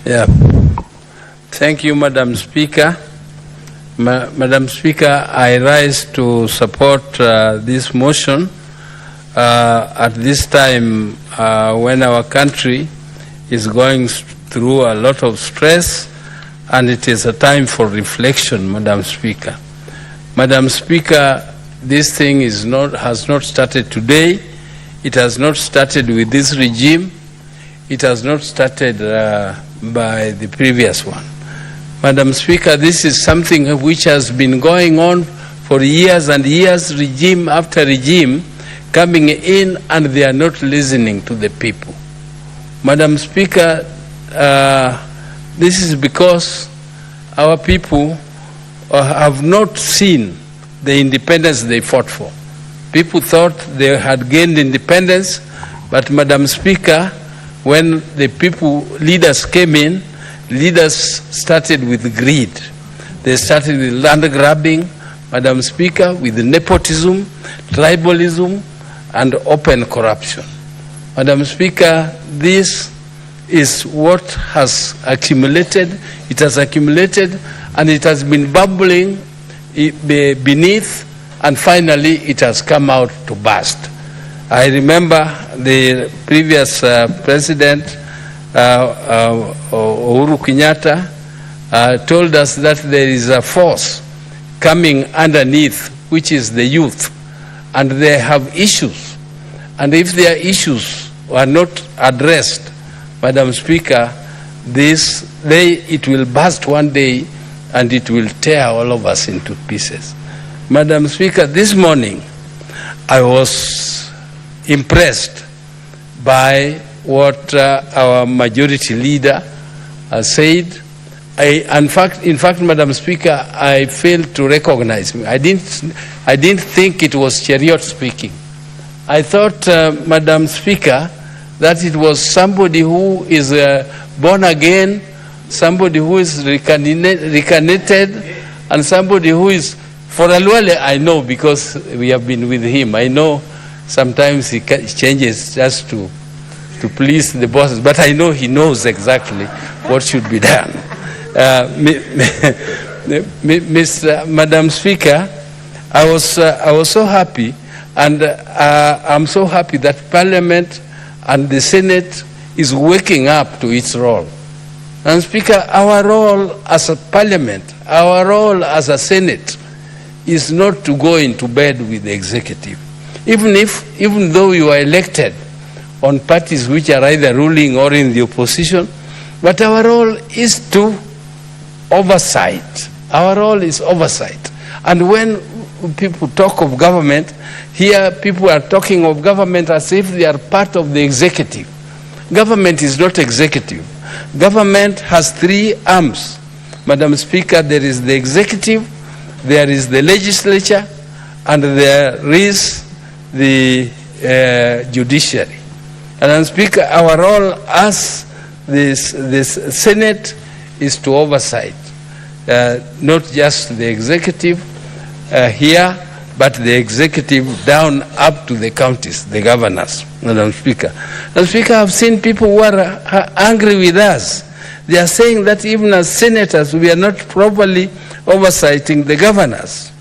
Yeah. Thank you, Madam Speaker. Madam Speaker, I rise to support this motion at this time when our country is going through a lot of stress, and it is a time for reflection, Madam Speaker. Madam Speaker, this thing has not started today. It has not started with this regime. It has not started by the previous one. Madam Speaker, this is something which has been going on for years and years, regime after regime, coming in, and they are not listening to the people. Madam Speaker, this is because our people have not seen the independence they fought for. People thought they had gained independence, but Madam Speaker, when the leaders came in, leaders started with greed. They started with land grabbing, Madam Speaker, with nepotism, tribalism, and open corruption. Madam Speaker, this is what has accumulated. It has accumulated, and it has been bubbling beneath, and finally it has come out to burst. I remember the previous president, Uhuru Kenyatta, told us that there is a force coming underneath, which is the youth, and they have issues. And if their issues are not addressed, Madam Speaker, it will burst one day, and it will tear all of us into pieces. Madam Speaker, this morning I was impressed by what our majority leader said. In fact, Madam Speaker, I failed to recognize him. I didn't think it was Cheruiyot speaking. I thought, Madam Speaker, that it was somebody who is born again, somebody who is reincarnated, and somebody who is, for Alwale I know because we have been with him. I know sometimes he changes just to please the bosses, but I know he knows exactly what should be done. Madam Speaker, I was so happy, and I'm so happy that Parliament and the Senate is waking up to its role. And Speaker, our role as a Parliament, our role as a Senate is not to go into bed with the executive. Even though you are elected on parties which are either ruling or in the opposition, but our role is to oversight. Our role is oversight. And when people talk of government, here people are talking of government as if they are part of the executive. Government is not executive. Government has three arms. Madam Speaker, there is the executive, there is the legislature, and there is the judiciary. And Madam Speaker, our role as this Senate is to oversight, not just the executive here, but the executive down up to the counties, the governors, Madam Speaker. Madam Speaker, I've seen people who are angry with us. They are saying that even as senators, we are not properly oversighting the governors.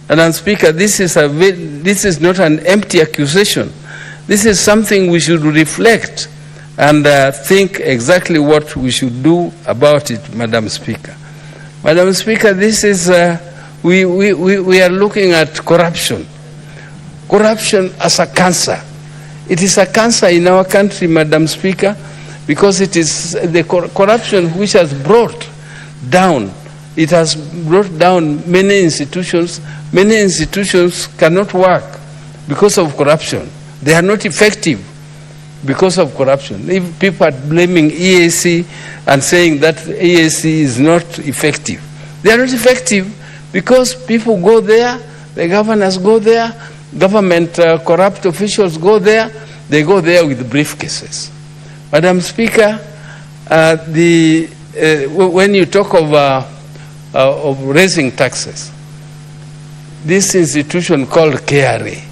Madam Speaker, this is not an empty accusation. This is something we should reflect and think exactly what we should do about it, Madam Speaker. Madam Speaker, this is, we are looking at corruption. Corruption as a cancer. It is a cancer in our country, Madam Speaker, because it is the corruption which has brought down, it has brought down many institutions. Many institutions cannot work because of corruption. They are not effective because of corruption. If people are blaming EAC and saying that EAC is not effective, they are not effective because people go there, the governors go there, government corrupt officials go there, they go there with briefcases. Madam Speaker, when you talk of raising taxes, this institution called KRA.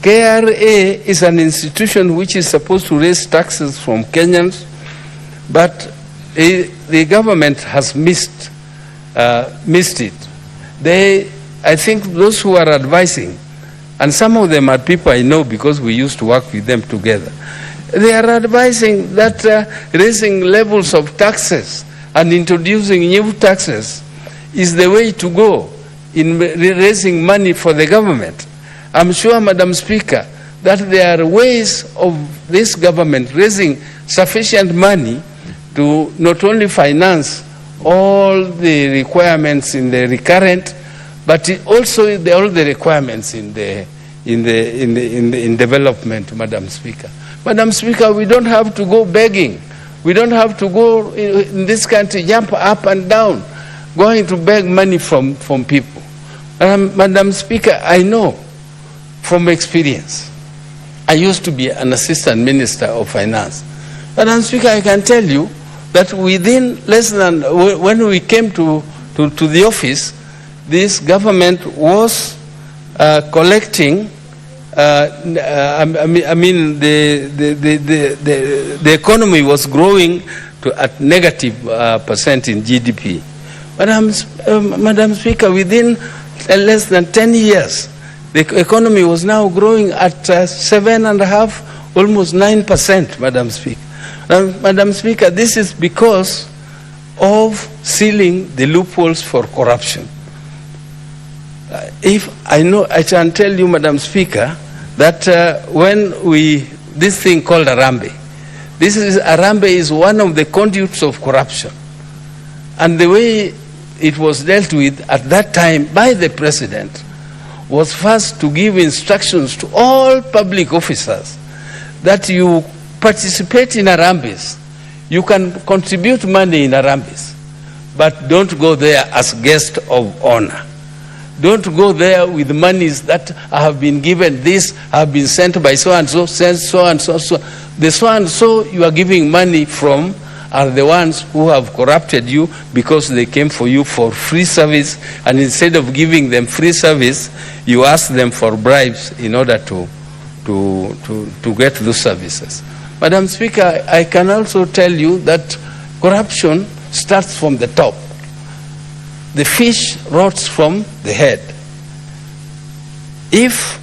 KRA is an institution which is supposed to raise taxes from Kenyans, but the government has missed it. I think those who are advising, and some of them are people I know because we used to work with them together, they are advising that raising levels of taxes and introducing new taxes is the way to go in raising money for the government. I'm sure, Madam Speaker, that there are ways of this government raising sufficient money to not only finance all the requirements in the recurrent, but also all the requirements in development, Madam Speaker. Madam Speaker, we don't have to go begging. We don't have to go in this country, jump up and down, going to beg money from people. Madam Speaker, I know from experience. I used to be an assistant minister of finance. Madam Speaker, I can tell you that within less than, when we came to the office, this government was collecting, I mean, the economy was growing at -% in GDP. Madam Speaker, within less than 10 years, the economy was now growing at 7.5%, almost 9%, Madam Speaker. Madam Speaker, this is because of sealing the loopholes for corruption. If I know, I can tell you, Madam Speaker, that when this thing called Harambee, Harambee is one of the conduits of corruption. And the way it was dealt with at that time by the president was first to give instructions to all public officers that you participate in Harambees. You can contribute money in Harambees, but don't go there as guest of honor. Don't go there with monies that have been given, this have been sent by so-and-so, sent so-and-so. The so-and-so you are giving money from are the ones who have corrupted you because they came for you for free service, and instead of giving them free service, you ask them for bribes in order to get those services. Madam Speaker, I can also tell you that corruption starts from the top. The fish rots from the head. If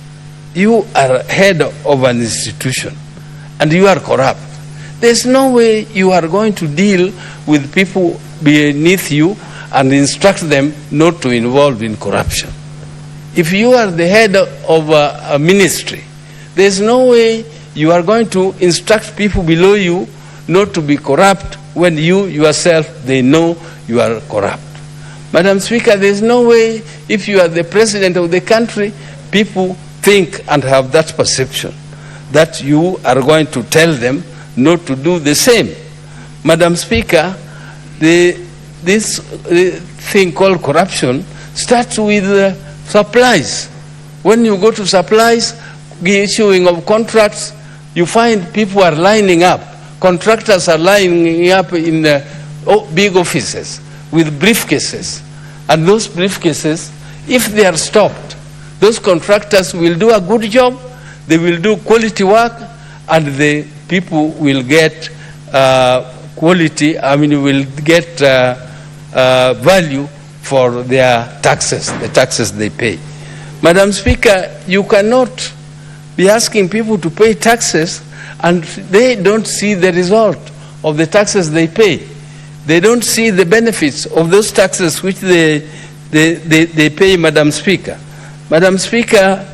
you are head of an institution and you are corrupt, there's no way you are going to deal with people beneath you and instruct them not to involve in corruption. If you are the head of a ministry, there's no way you are going to instruct people below you not to be corrupt when you yourself, they know you are corrupt. Madam Speaker, there's no way if you are the president of the country, people think and have that perception that you are going to tell them not to do the same. Madam Speaker, this thing called corruption starts with supplies. When you go to supplies, the issuing of contracts, you find people are lining up. Contractors are lining up in big offices with briefcases. And those briefcases, if they are stopped, those contractors will do a good job, they will do quality work, and the people will get quality, will get value for their taxes, the taxes they pay. Madam Speaker, you cannot be asking people to pay taxes and they don't see the result of the taxes they pay. They don't see the benefits of those taxes which they pay, Madam Speaker. Madam Speaker,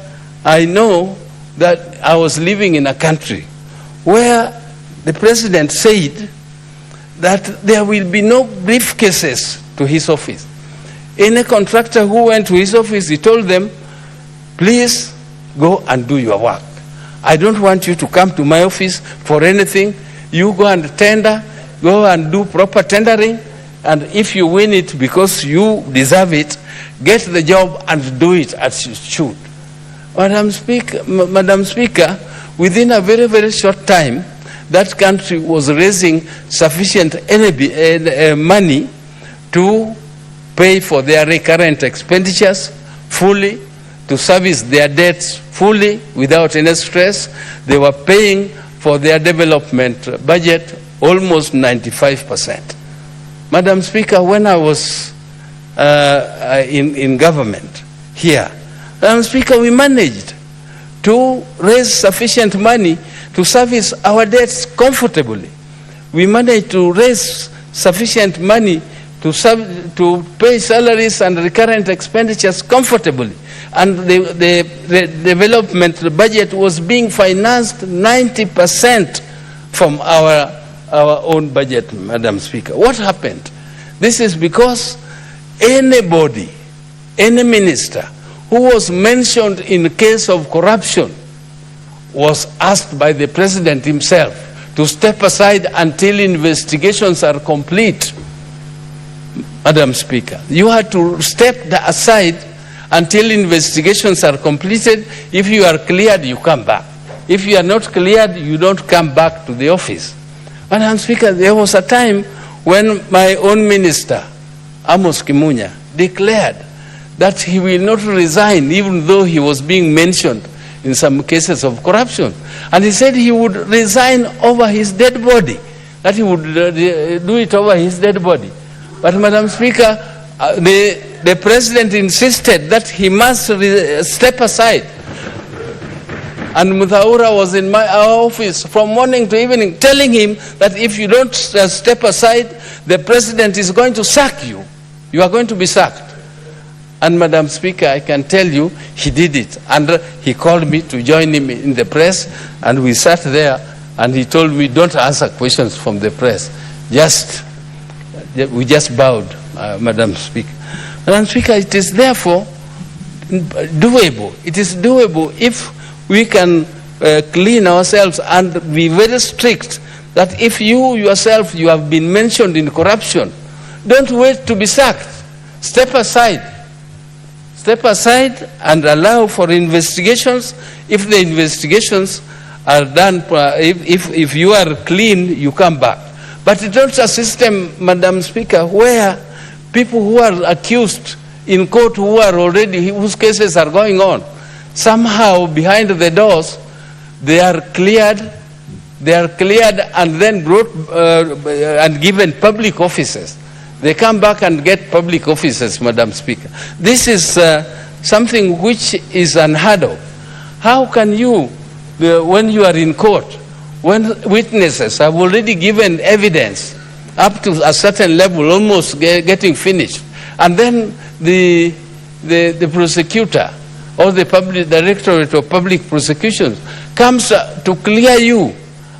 I know that I was living in a country where the president said that there will be no briefcases to his office. Any contractor who went to his office, he told them, please go and do your work. I don't want you to come to my office for anything. You go and tender, go and do proper tendering, and if you win it because you deserve it, get the job and do it as you should. Madam Speaker, within a very, very short time, that country was raising sufficient money to pay for their recurrent expenditures fully, to service their debts fully without any stress. They were paying for their development budget almost 95%. Madam Speaker, when I was in government here, Madam Speaker, we managed to raise sufficient money to service our debts comfortably. We managed to raise sufficient money to pay salaries and recurrent expenditures comfortably. And the development budget was being financed 90% from our own budget, Madam Speaker. What happened? This is because anybody, any minister who was mentioned in case of corruption was asked by the president himself to step aside until investigations are complete. Madam Speaker, you had to step aside until investigations are completed. If you are cleared, you come back. If you are not cleared, you don't come back to the office. Madam Speaker, there was a time when my own minister, Amos Kimunya, declared that he will not resign even though he was being mentioned in some cases of corruption. And he said he would resign over his dead body, that he would do it over his dead body. But Madam Speaker, the president insisted that he must step aside. And Mutaura was in my office from morning to evening telling him that if you don't step aside, the president is going to sack you. You are going to be sacked. And Madam Speaker, I can tell you, he did it. And he called me to join him in the press, and we sat there, and he told me, don't answer questions from the press. We just bowed, Madam Speaker. Madam Speaker, it is therefore doable. It is doable if we can clean ourselves and be very strict that if you yourself, you have been mentioned in corruption, don't wait to be sacked. Step aside. Step aside and allow for investigations. If the investigations are done, if you are clean, you come back. But it's not a system, Madam Speaker, where people who are accused in court whose cases are going on, somehow behind the doors, they are cleared and then brought and given public offices. They come back and get public offices, Madam Speaker. This is something which is unheard of. How can you, when you are in court, when witnesses have already given evidence up to a certain level, almost getting finished, and then the prosecutor or the public directorate of public prosecutions comes to clear you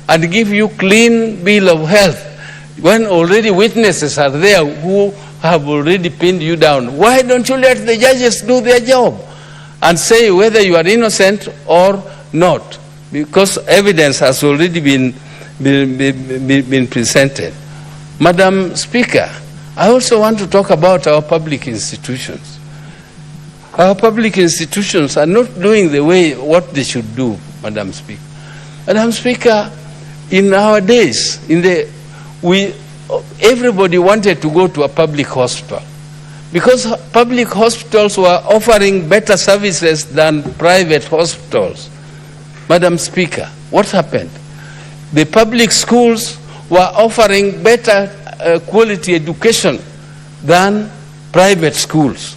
and give you clean bill of health, when already witnesses are there who have already pinned you down? Why don't you let the judges do their job and say whether you are innocent or not? Because evidence has already been presented. Madam Speaker, I also want to talk about our public institutions. Our public institutions are not doing what they should do, Madam Speaker. Madam Speaker, in our days, everybody wanted to go to a public hospital because public hospitals were offering better services than private hospitals. Madam Speaker, what happened? The public schools were offering better quality education than private schools.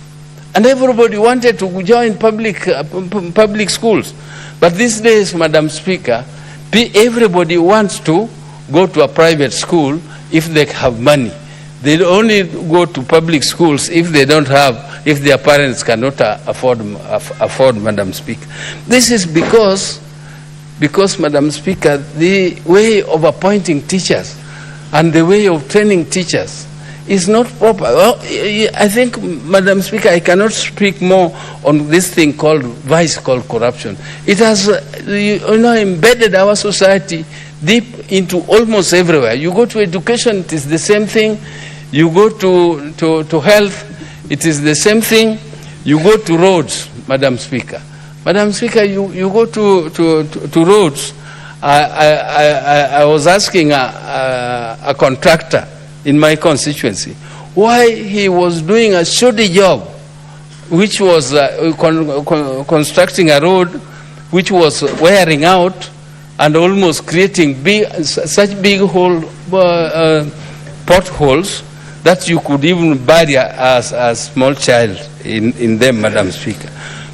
And everybody wanted to join public schools. But these days, Madam Speaker, everybody wants to go to a private school if they have money. They only go to public schools if they don't have, if their parents cannot afford, Madam Speaker. This is because, Madam Speaker, the way of appointing teachers and the way of training teachers is not proper. Well, I think, Madam Speaker, I cannot speak more on this thing called corruption. It has embedded our society deep into almost everywhere. You go to education, it is the same thing. You go to health, it is the same thing. You go to roads, Madam Speaker. Madam Speaker, you go to roads. I was asking a contractor in my constituency why he was doing a shoddy job, which was constructing a road which was wearing out and almost creating such big potholes that you could even bury a small child in them, Madam Speaker.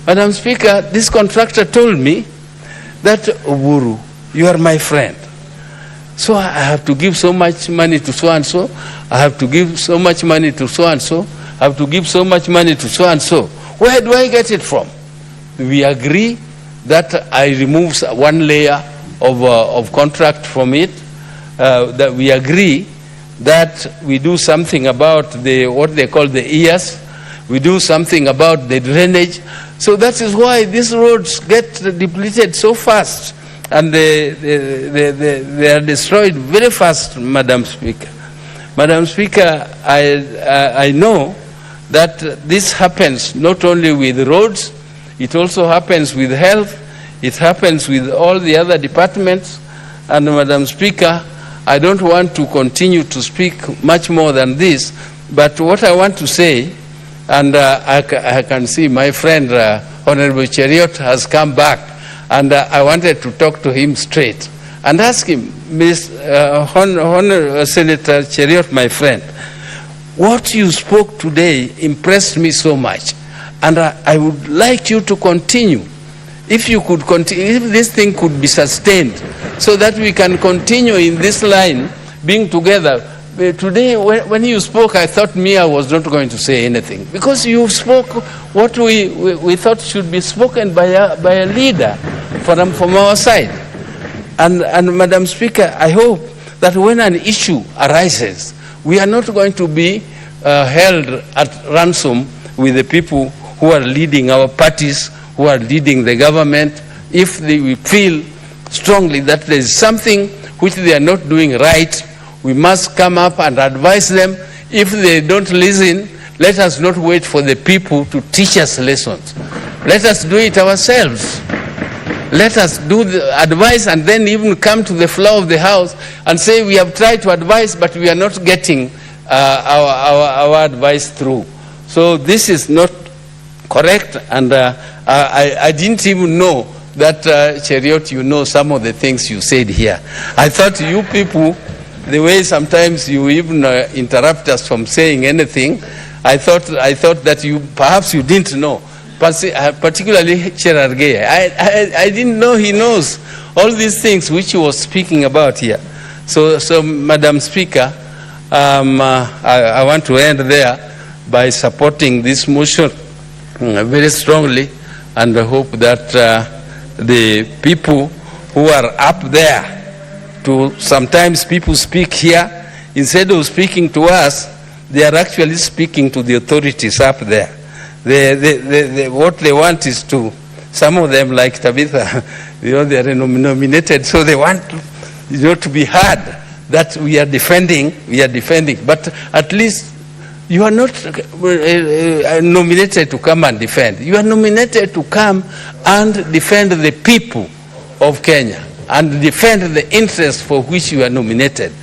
Madam Speaker, this contractor told me that, Oburu, you are my friend. So I have to give so much money to so-and-so. I have to give so much money to so-and-so. I have to give so much money to so-and-so. Where do I get it from? We agree that I remove one layer of contract from it. That we agree that we do something about what they call the ears. We do something about the drainage. So that is why these roads get depleted so fast, and they are destroyed very fast, Madam Speaker. Madam Speaker, I know that this happens not only with roads, it also happens with health, it happens with all the other departments. And Madam Speaker, I don't want to continue to speak much more than this, but what I want to say, and I can see my friend Honorable Cheruiyot has come back, and I wanted to talk to him straight and ask him, Senator Cheruiyot, my friend, what you spoke today impressed me so much, and I would like you to continue. If you could continue, if this thing could be sustained, so that we can continue in this line, being together. Today, when you spoke, I thought I was not going to say anything, because you spoke what we thought should be spoken by a leader from our side. And Madam Speaker, I hope that when an issue arises, we are not going to be held at ransom with the people who are leading our parties, who are leading the government. If we feel strongly that there is something which they are not doing right, we must come up and advise them. If they don't listen, let us not wait for the people to teach us lessons. Let us do it ourselves. Let us do the advice, and then even come to the floor of the house and say, we have tried to advise, but we are not getting our advice through. So this is not correct, and I didn't even know that, Cheruiyot, you know some of the things you said here. I thought you people, the way sometimes you even interrupt us from saying anything, I thought that perhaps you didn't know, particularly Cherargei. I didn't know he knows all these things which he was speaking about here. So Madam Speaker, I want to end there by supporting this motion very strongly, and I hope that the people who are up there, sometimes people speak here, instead of speaking to us, they are actually speaking to the authorities up there. What they want is to, some of them like Tabitha, they are nominated, so they want to be heard that we are defending, but at least you are not nominated to come and defend. You are nominated to come and defend the people of Kenya and defend the interests for which you are nominated.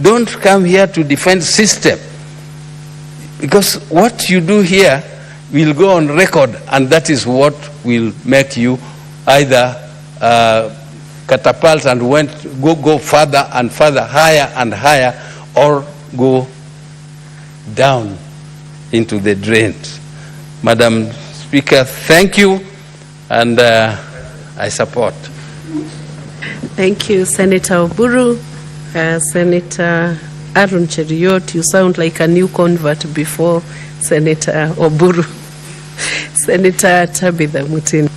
Don't come here to defend system, because what you do here will go on record, and that is what will make you either catapult and go further and further, higher and higher, or go down into the drains. Madam Speaker, thank you, and I support. Thank you, Senator Oburu. Senator Aaron Cheruiyot, you sound like a new convert before Senator Oburu. Senator Tabitha Mutin.